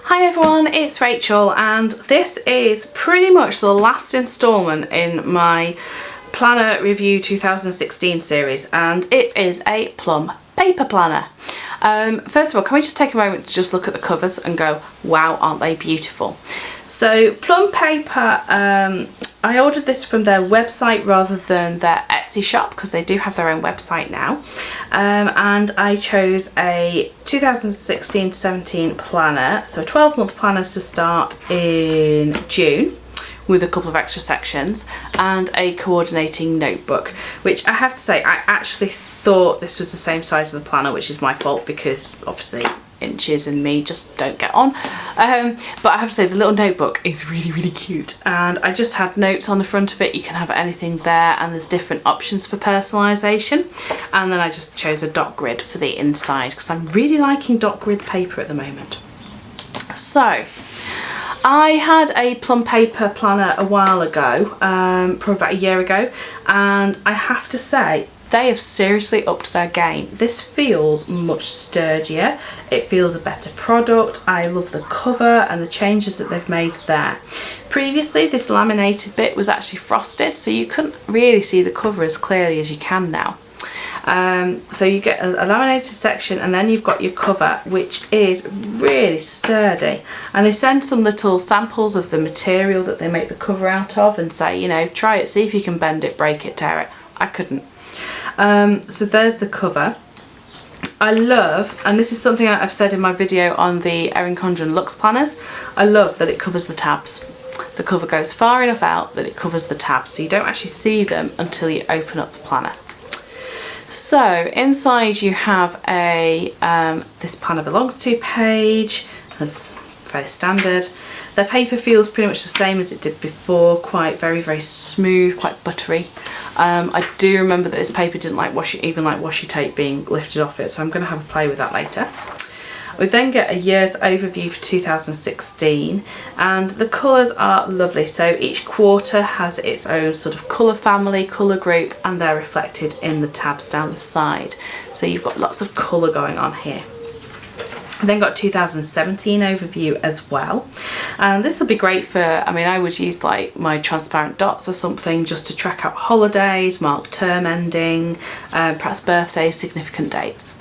Hi everyone, it's Rachel and this is pretty much the last instalment in my Planner Review 2016 series, and it is a Plum paper planner. First of all, can we just take a moment to just look at the covers and go, wow, aren't they beautiful? So Plum paper, I ordered this from their website rather than their Etsy shop because they do have their own website now, and I chose a 2016-17 planner, so a 12-month planner to start in June with a couple of extra sections and a coordinating notebook, which I have to say I actually thought this was the same size as the planner, which is my fault because obviously inches and me just don't get on, but I have to say the little notebook is really cute, and I just had notes on the front of it. You can have anything there and there's different options for personalisation, and then I just chose a dot grid for the inside because I'm really liking dot grid paper at the moment. So I had a Plum paper planner a while ago, probably about a year ago, and I have to say they have seriously upped their game. This feels much sturdier, it feels a better product. I love the cover and the changes that they've made there. Previously this laminated bit was actually frosted, so you couldn't really see the cover as clearly as you can now. So you get a laminated section and then you've got your cover, which is really sturdy, and they send some little samples of the material that they make the cover out of and say, you know, try it, see if you can bend it, break it, tear it. I couldn't. So there's the cover. I love, and this is something I've said in my video on the Erin Condren Luxe planners, I love that it covers the tabs. The cover goes far enough out that it covers the tabs, so you don't actually see them until you open up the planner. So inside you have a this planner belongs to page. That's very standard. The paper feels pretty much the same as it did before, quite very smooth, quite buttery. I do remember that this paper didn't like washi tape being lifted off it, so I'm going to have a play with that later. We then get a year's overview for 2016, and the colours are lovely. So each quarter has its own sort of colour family, colour group, and they're reflected in the tabs down the side. So you've got lots of colour going on here. Then got 2017 overview as well, and this will be great for, I mean, I would use like my transparent dots or something just to track out holidays, mark term ending, perhaps birthdays, significant dates.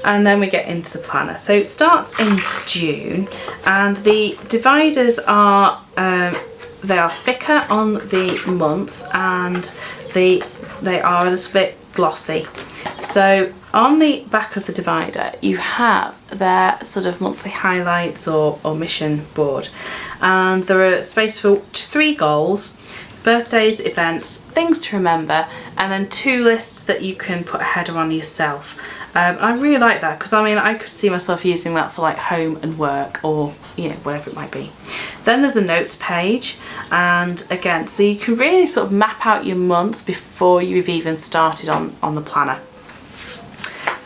And then we get into the planner. So it starts in June, and the dividers are they are thicker on the month, and they are a little bit glossy. So on the back of the divider you have their sort of monthly highlights or mission board, and there are space for 3 goals: birthdays, events, things to remember, and then 2 lists that you can put a header on yourself. I really like that because I mean I could see myself using that for like home and work, or you know, whatever it might be. Then there's a notes page, and again, so you can really sort of map out your month before you've even started on the planner.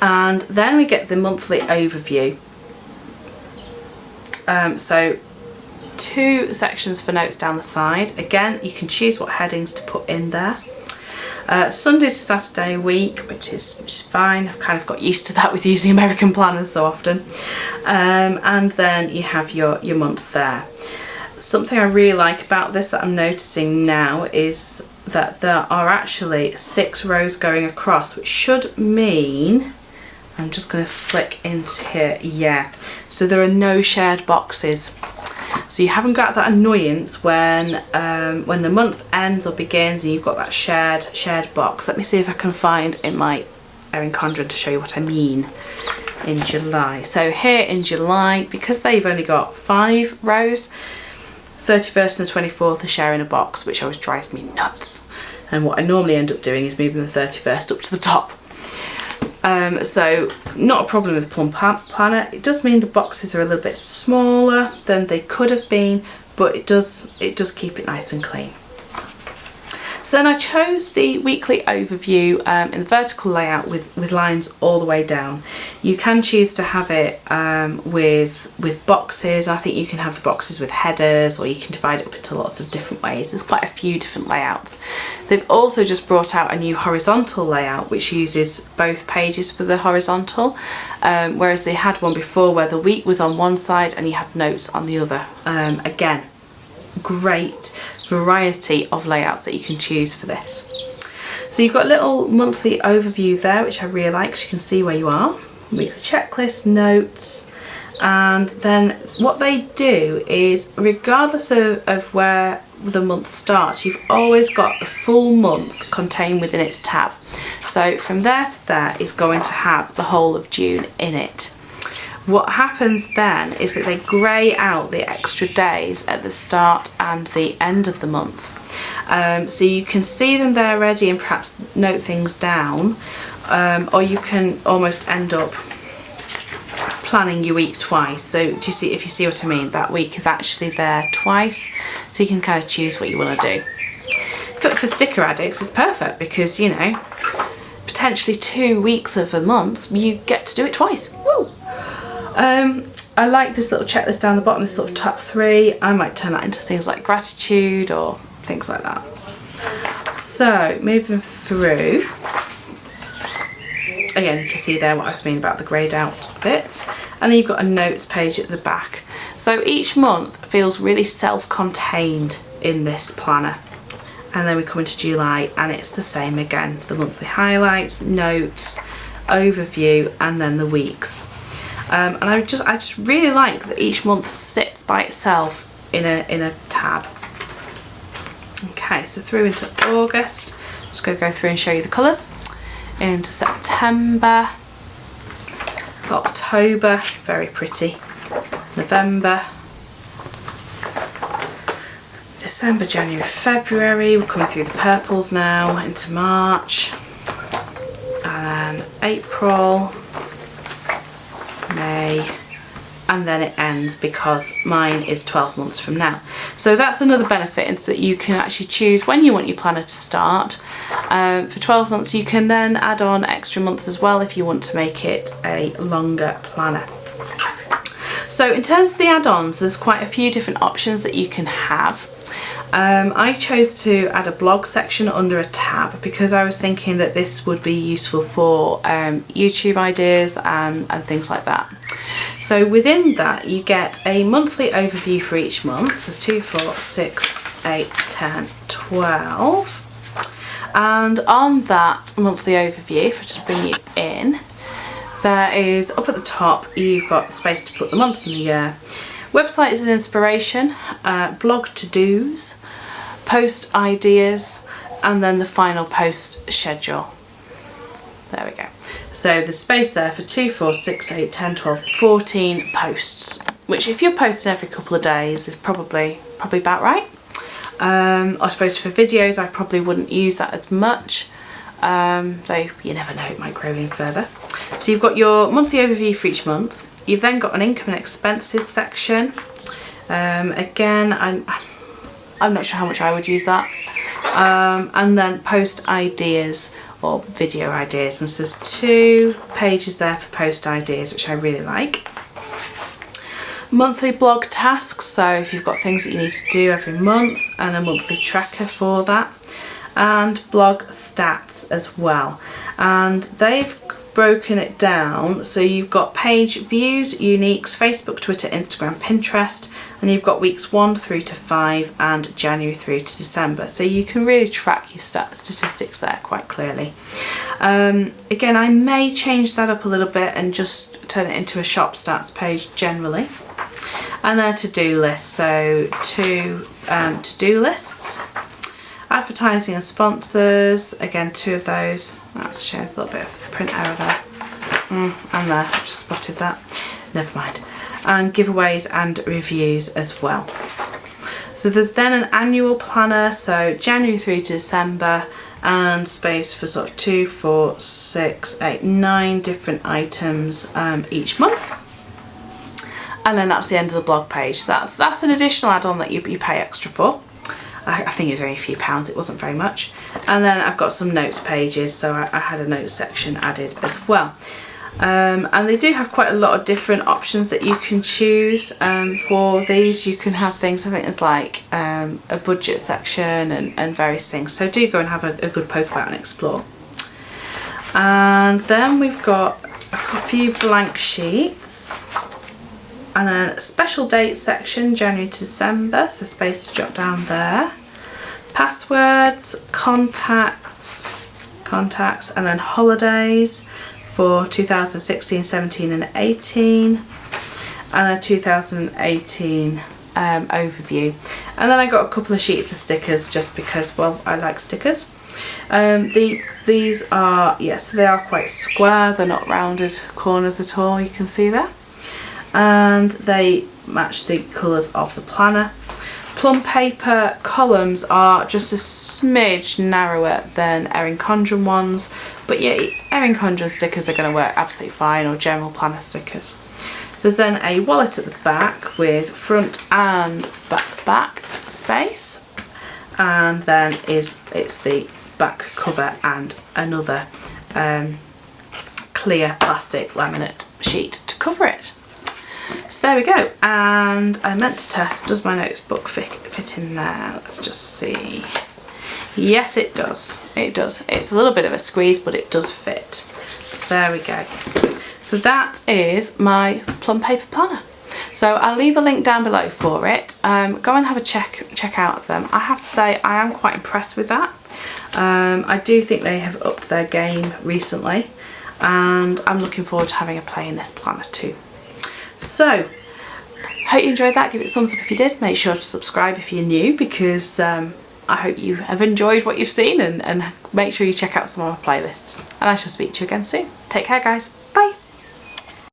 And then we get the monthly overview. So 2 sections for notes down the side. Again, you can choose what headings to put in there. Sunday to Saturday a week, which is fine. I've kind of got used to that with using American planners so often. And then you have your month there. Something I really like about this that I'm noticing now is that there are actually 6 rows going across, which should mean, I'm just going to flick into here, yeah, so there are no shared boxes. So you haven't got that annoyance when the month ends or begins and you've got that shared box. Let me see if I can find in my Erin Condren to show you what I mean in July. So here in July, because they've only got 5 rows, 31st and the 24th are sharing a box, which always drives me nuts. And what I normally end up doing is moving the 31st up to the top. So not a problem with Plum planner. It does mean the boxes are a little bit smaller than they could have been, but it does keep it nice and clean. So then I chose the weekly overview in the vertical layout with lines all the way down. You can choose to have it with boxes. I think you can have the boxes with headers, or you can divide it up into lots of different ways. There's quite a few different layouts. They've also just brought out a new horizontal layout which uses both pages for the horizontal, whereas they had one before where the week was on one side and you had notes on the other. Again, great variety of layouts that you can choose for this. So you've got a little monthly overview there, which I really like, so you can see where you are. Weekly checklist, notes, and then what they do is, regardless of where the month starts, you've always got the full month contained within its tab. So from there to there is going to have the whole of June in it. What happens then is that they grey out the extra days at the start and the end of the month. So you can see them there ready and perhaps note things down, or you can almost end up planning your week twice. So do you see, if you see what I mean, that week is actually there twice, so you can kind of choose what you want to do. For sticker addicts it's perfect, because, you know, potentially 2 weeks of a month you get to do it twice. Woo! I like this little checklist down the bottom, this sort of top 3. I might turn that into things like gratitude or things like that. So moving through, again you can see there what I was meaning about the greyed out bits, and then you've got a notes page at the back. So each month feels really self-contained in this planner. And then we come into July and it's the same again, the monthly highlights, notes, overview, and then the weeks. And I just really like that each month sits by itself in a tab. Okay, so through into August, I'm just going to go through and show you the colours. Into September, October, very pretty, November, December, January, February, we're coming through the purples now, into March, and then April, May, and then it ends because mine is 12 months from now. So that's another benefit, is that you can actually choose when you want your planner to start. For 12 months you can then add on extra months as well if you want to make it a longer planner. So in terms of the add-ons, there's quite a few different options that you can have. I chose to add a blog section under a tab because I was thinking that this would be useful for YouTube ideas and things like that. So within that you get a monthly overview for each month. So there's 2, 4, 6, 8, 10, 12. And on that monthly overview, if I just bring you in, there is, up at the top, you've got space to put the month and the year. Website is an inspiration, blog to-dos, post ideas, and then the final post schedule. There we go. So there's space there for 2, 4, 6, 8, 10, 12, 14 posts, which if you're posting every couple of days is probably about right. I suppose for videos I probably wouldn't use that as much, though you never know, it might grow in further. So you've got your monthly overview for each month. You've then got an income and expenses section. Again, I'm not sure how much I would use that. And then post ideas or video ideas. And so there's 2 pages there for post ideas, which I really like. Monthly blog tasks, so if you've got things that you need to do every month, and a monthly tracker for that. And blog stats as well. And they've broken it down, so you've got page views, uniques, Facebook, Twitter, Instagram, Pinterest, and you've got weeks 1 through to 5 and January through to December, so you can really track your statistics there quite clearly. Again, I may change that up a little bit and just turn it into a shop stats page generally. And then to-do lists, so 2 to-do lists. Advertising and sponsors, again 2 of those. That shows a little bit of print error there. And there, I've just spotted that. Never mind. And giveaways and reviews as well. So there's then an annual planner, so January through to December, and space for sort of 2, 4, 6, 8, 9 different items each month. And then that's the end of the blog page. So that's an additional add-on that you pay extra for. I think it was only a few pounds, it wasn't very much. And then I've got some notes pages, so I had a notes section added as well. And they do have quite a lot of different options that you can choose for these. You can have things, I think there's like a budget section and various things, so do go and have a good poke about and explore. And then we've got a few blank sheets, and then a special date section, January to December, so space to jot down there. Passwords, contacts, and then holidays for 2016, 17 and 18, and then 2018 overview. And then I got a couple of sheets of stickers just because, well, I like stickers. These are, yes, they are quite square, they're not rounded corners at all, you can see there. And they match the colours of the planner. Plum paper columns are just a smidge narrower than Erin Condren ones, but yeah, Erin Condren stickers are going to work absolutely fine, or general planner stickers. There's then a wallet at the back with front and back space, and then it's the back cover and another clear plastic laminate sheet to cover it. So there we go, and I meant to test, does my notes book fit in there? Let's just see. Yes, it does. It does. It's a little bit of a squeeze, but it does fit. So there we go. So that is my Plum paper planner. So I'll leave a link down below for it. Go and have a check out of them. I have to say I am quite impressed with that. I do think they have upped their game recently, and I'm looking forward to having a play in this planner too. So, hope you enjoyed that. Give it a thumbs up if you did. Make sure to subscribe if you're new, because I hope you have enjoyed what you've seen, and make sure you check out some of my playlists. And I shall speak to you again soon. Take care, guys.